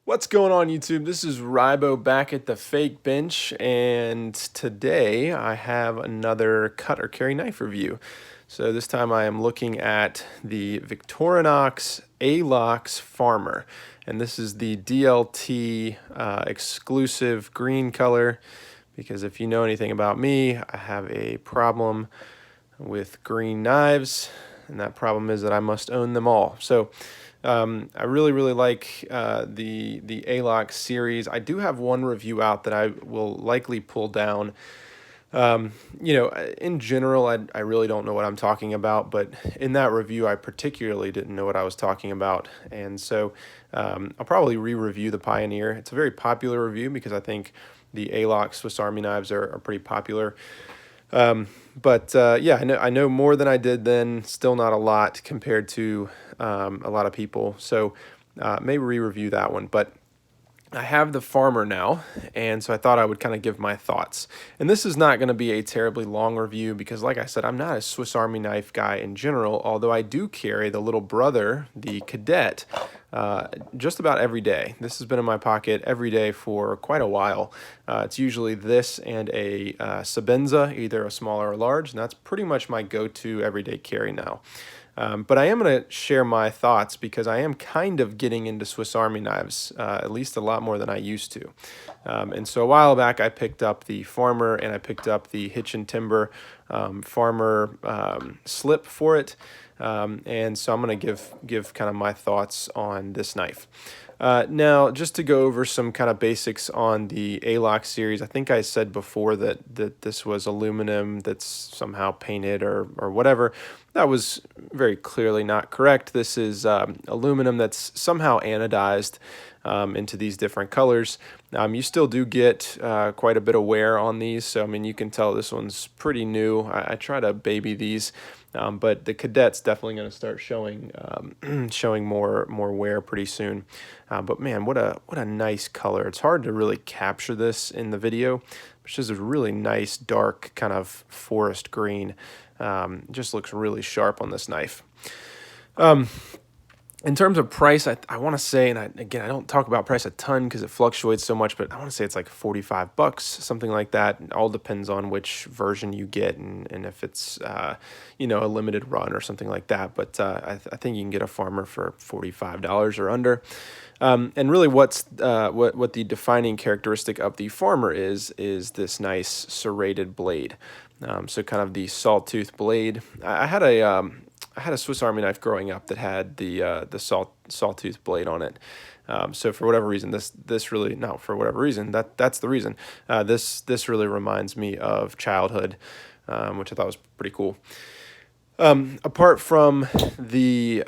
What's going on, YouTube? This is Rybo back at the fake bench, and today I have another cut or carry knife review. So this time I am looking at the Victorinox Alox Farmer, and this is the DLT exclusive green color, because if you know anything about me, I have a problem with green knives, and that problem is that I must own them all. So I really like the Alox series. I do have one review out that I will likely pull down. You know, in general, I really don't know what I'm talking about, but in that review, I particularly didn't know what I was talking about. And so I'll probably re-review the Pioneer. It's a very popular review because I think the Alox Swiss Army knives are pretty popular. Yeah, I know more than I did then. Still not a lot compared to a lot of people. So maybe re-review that one. But I have the Farmer now, and so I thought I would kind of give my thoughts. And this is not going to be a terribly long review because, like I said, I'm not a Swiss Army knife guy in general, although I do carry the little brother, the Cadet, just about every day. This has been in my pocket every day for quite a while. It's usually this and a Sabenza, either a small or a large, and that's pretty much my go-to everyday carry now. But I am going to share my thoughts because I am kind of getting into Swiss Army knives, at least a lot more than I used to. And so a while back, I picked up the Farmer and I picked up the Hitch and Timber Farmer slip for it. And so I'm going to give kind of my thoughts on this knife. Now, just to go over some kind of basics on the Alox series, I think I said before that this was aluminum that's somehow painted or whatever. That was very clearly not correct. This is aluminum that's somehow anodized into these different colors. You still do get quite a bit of wear on these, so I mean you can tell this one's pretty new. I try to baby these, but the Cadet's definitely going to start showing showing more wear pretty soon. But man, what a nice color. It's hard to really capture this in the video. It's just a really nice dark kind of forest green. Just looks really sharp on this knife. In terms of price, I want to say, and again, I don't talk about price a ton because it fluctuates so much, but I want to say it's like 45 bucks, something like that. It all depends on which version you get and if it's, you know, a limited run or something like that. But I think you can get a Farmer for $45 or under. And really what the defining characteristic of the Farmer is this nice serrated blade. So kind of the sawtooth blade. I had a Swiss Army knife growing up that had the sawtooth blade on it. So for whatever reason, this really, no, for whatever reason, that's the reason. This really reminds me of childhood, which I thought was pretty cool. Apart from the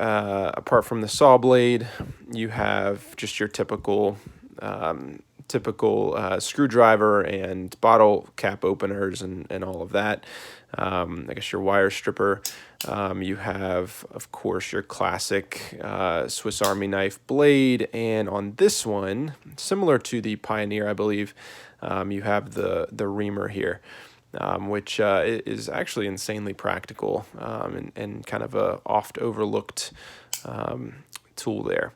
saw blade, you have just your typical screwdriver and bottle cap openers and all of that. I guess your wire stripper. You have, of course, your classic Swiss Army knife blade, and on this one, similar to the Pioneer, I believe, you have the reamer here. Which is actually insanely practical and kind of a oft overlooked tool there.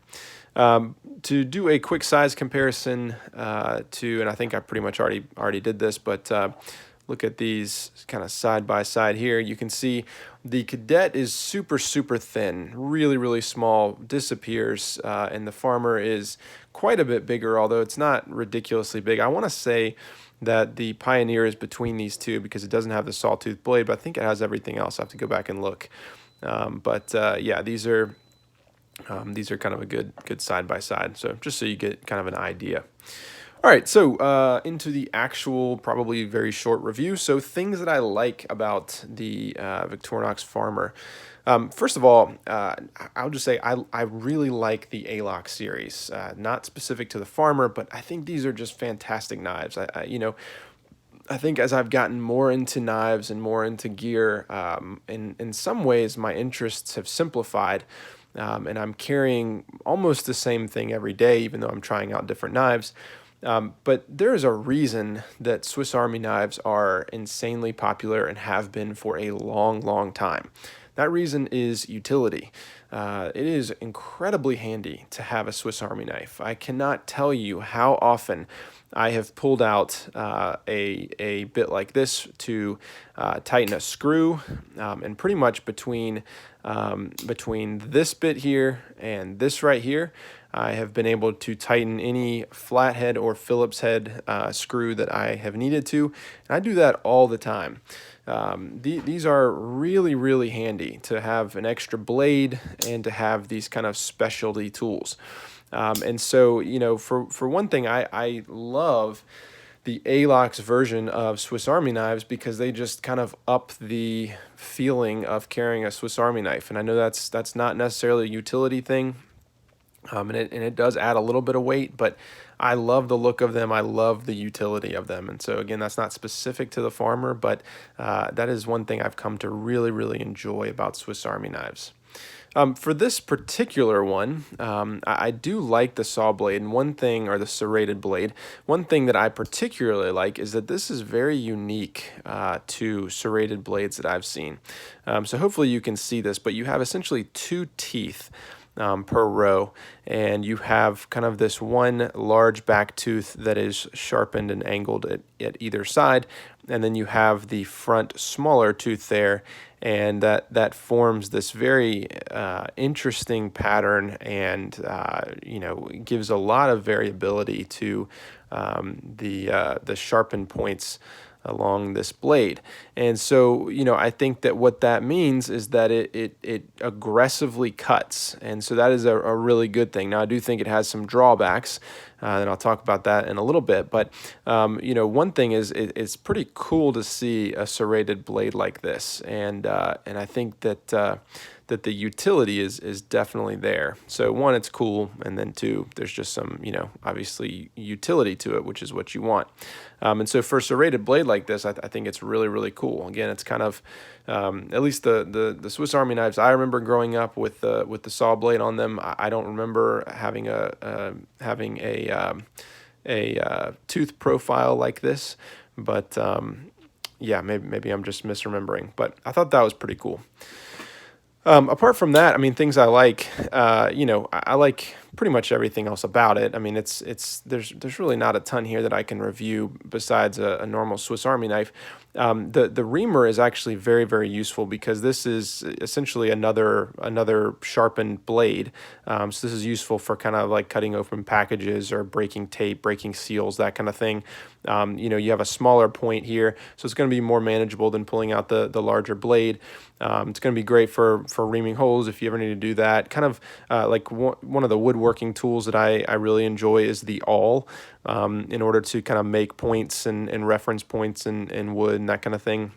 To do a quick size comparison and I think I pretty much already did this, but look at these kind of side by side here. You can see the Cadet is super thin, really small, disappears, and the Farmer is quite a bit bigger, although it's not ridiculously big. I want to say that the Pioneer is between these two because it doesn't have the sawtooth blade, but I think it has everything else. I have to go back and look. Yeah, these are kind of a good side by side. So just so you get kind of an idea. All right, so into the actual, probably very short review. So things that I like about the Victorinox Farmer. First of all, I'll just say I really like the Alox series. Not specific to the Farmer, but I think these are just fantastic knives. You know, I think as I've gotten more into knives and more into gear, in some ways my interests have simplified. And I'm carrying almost the same thing every day, even though I'm trying out different knives. But there is a reason that Swiss Army knives are insanely popular and have been for a long time. That reason is utility. it is incredibly handy to have a Swiss Army knife. I cannot tell you how often I have pulled out a bit like this to tighten a screw, and pretty much between this bit here and this right here, I have been able to tighten any flathead or Phillips head screw that I have needed to, and I do that all the time. These are really, really handy to have an extra blade and to have these kind of specialty tools. And so, you know, for one thing, I love the Alox version of Swiss Army knives because they just kind of up the feeling of carrying a Swiss Army knife. And I know that's not necessarily a utility thing, and it does add a little bit of weight, but I love the look of them. I love the utility of them. And so again, that's not specific to the farmer, but that is one thing I've come to really, really enjoy about Swiss Army knives. For this particular one, I do like the saw blade, and one thing, or the serrated blade, one thing that I particularly like is that this is very unique to serrated blades that I've seen. So hopefully you can see this, but you have essentially two teeth per row, and you have kind of this one large back tooth that is sharpened and angled at either side, and then you have the front smaller tooth there, and that forms this very interesting pattern, and you know, gives a lot of variability to the sharpened points along this blade. And so, you know, I think that what that means is that it aggressively cuts, and so that is a really good thing. Now, I do think it has some drawbacks, and I'll talk about that in a little bit, but you know, one thing is it's pretty cool to see a serrated blade like this, and I think that that the utility is definitely there. So one, it's cool, and then two, there's just some, you know, obviously utility to it, which is what you want. And so for a serrated blade like this, I think it's really, really cool. Again, it's kind of, at least the Swiss Army knives I remember growing up with the saw blade on them, I don't remember having a tooth profile like this, but yeah, maybe I'm just misremembering, but I thought that was pretty cool. Apart from that, I mean, things I like, you know, I like pretty much everything else about it. I mean, there's really not a ton here that I can review besides a normal Swiss Army knife. The reamer is actually very, very useful because this is essentially another sharpened blade. So this is useful for kind of like cutting open packages or breaking tape, breaking seals, that kind of thing. You know, you have a smaller point here, so it's going to be more manageable than pulling out the larger blade. It's going to be great for reaming holes if you ever need to do that. Kind of like one of the woodworking tools that I really enjoy is the awl, in order to kind of make points and reference points in wood and that kind of thing.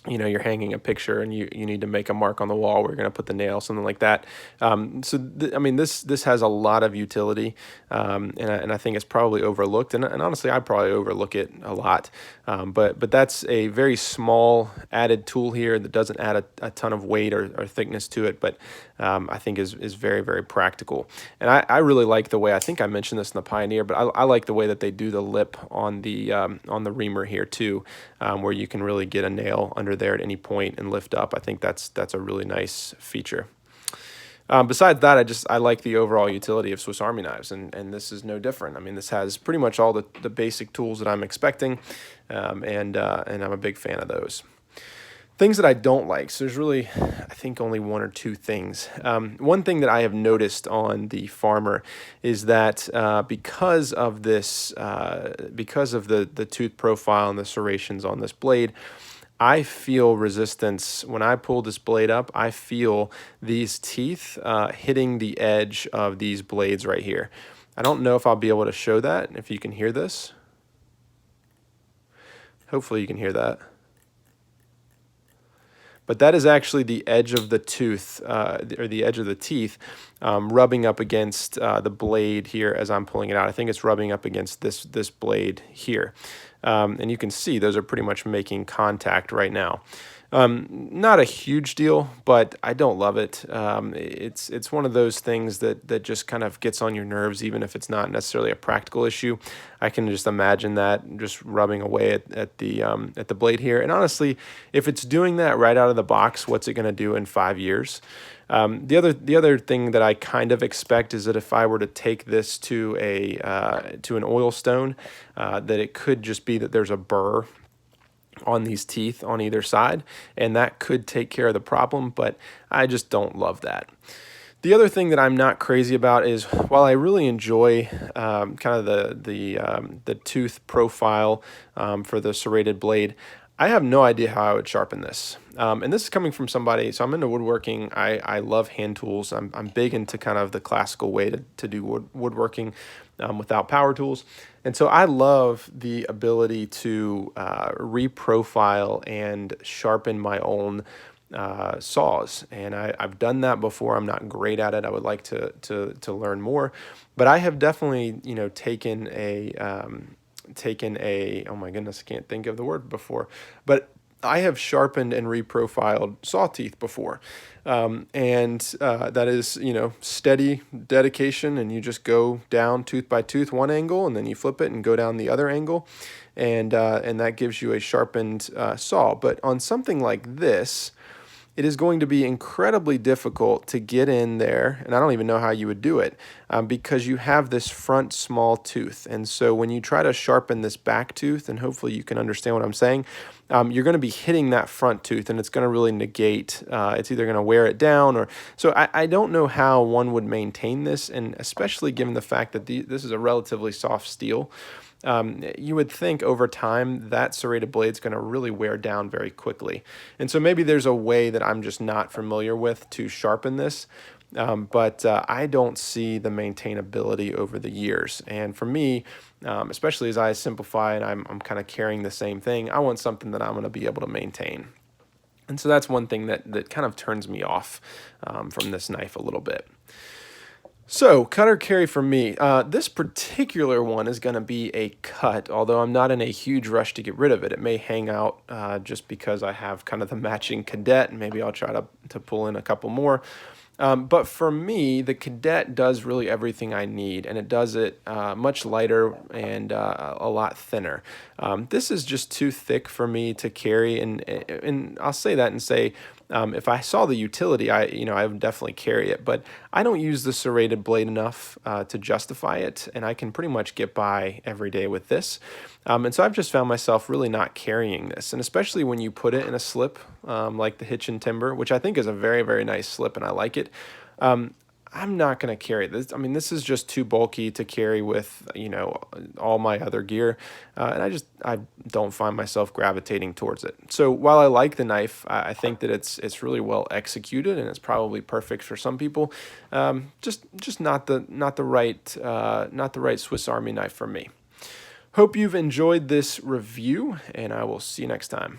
You know, you're hanging a picture and you need to make a mark on the wall where you're going to put the nail, something like that. I mean, this has a lot of utility, and I think it's probably overlooked. And honestly, I probably overlook it a lot. But that's a very small added tool here that doesn't add a ton of weight or thickness to it, but I think is very, very practical. And I really like the way, I think I mentioned this in the Pioneer, but I like the way that they do the lip on the reamer here too, where you can really get a nail under there at any point and lift up. I think that's a really nice feature. Besides that, I like the overall utility of Swiss Army knives, and this is no different. I mean, this has pretty much all the basic tools that I'm expecting, and I'm a big fan of those. Things that I don't like, so there's really, I think, only one or two things. One thing that I have noticed on the Farmer is that because of this, because of the tooth profile and the serrations on this blade, I feel resistance. When I pull this blade up, I feel these teeth hitting the edge of these blades right here. I don't know if I'll be able to show that, if you can hear this. Hopefully you can hear that. But that is actually the edge of the tooth, or the edge of the teeth, rubbing up against the blade here as I'm pulling it out. I think it's rubbing up against this blade here. And you can see those are pretty much making contact right now. Not a huge deal, but I don't love it. It's one of those things that just kind of gets on your nerves, even if it's not necessarily a practical issue. I can just imagine that just rubbing away at the blade here. And honestly, if it's doing that right out of the box, what's it going to do in 5 years? The other thing that I kind of expect is that if I were to take this to an oil stone, that it could just be that there's a burr on these teeth on either side, and that could take care of the problem, but I just don't love that. The other thing that I'm not crazy about is, while I really enjoy kind of the tooth profile for the serrated blade, I have no idea how I would sharpen this. And this is coming from somebody, so I'm into woodworking. I love hand tools. I'm big into kind of the classical way to do woodworking without power tools. And so I love the ability to reprofile and sharpen my own saws, and I've done that before. I'm not great at it. I would like to learn more, but I have definitely taken a oh my goodness, I can't think of the word before, but I have sharpened and reprofiled saw teeth before, and that is steady dedication, and you just go down tooth by tooth one angle, and then you flip it and go down the other angle, and that gives you a sharpened saw. But on something like this, it is going to be incredibly difficult to get in there, and I don't even know how you would do it, because you have this front small tooth. And so when you try to sharpen this back tooth, and hopefully you can understand what I'm saying, you're going to be hitting that front tooth, and it's going to really negate, it's either going to wear it down, or so I don't know how one would maintain this, and especially given the fact that this is a relatively soft steel. You would think over time that serrated blade is going to really wear down very quickly. And so maybe there's a way that I'm just not familiar with to sharpen this, but I don't see the maintainability over the years. And for me, especially as I simplify and I'm kind of carrying the same thing, I want something that I'm going to be able to maintain. And so that's one thing that kind of turns me off from this knife a little bit. So, cut or carry for me. This particular one is going to be a cut, although I'm not in a huge rush to get rid of it. It may hang out just because I have kind of the matching Cadet, and maybe I'll try to pull in a couple more. But for me, the Cadet does really everything I need, and it does it much lighter and a lot thinner. This is just too thick for me to carry, and I'll say that and say, if I saw the utility, I would definitely carry it, but I don't use the serrated blade enough to justify it, and I can pretty much get by every day with this. And so I've just found myself really not carrying this, and especially when you put it in a slip like the Hitch and Timber, which I think is a very, very nice slip, and I like it. I'm not going to carry this. I mean, this is just too bulky to carry with, all my other gear. And I don't find myself gravitating towards it. So while I like the knife, I think that it's really well executed, and it's probably perfect for some people. Just not the right Swiss Army knife for me. Hope you've enjoyed this review, and I will see you next time.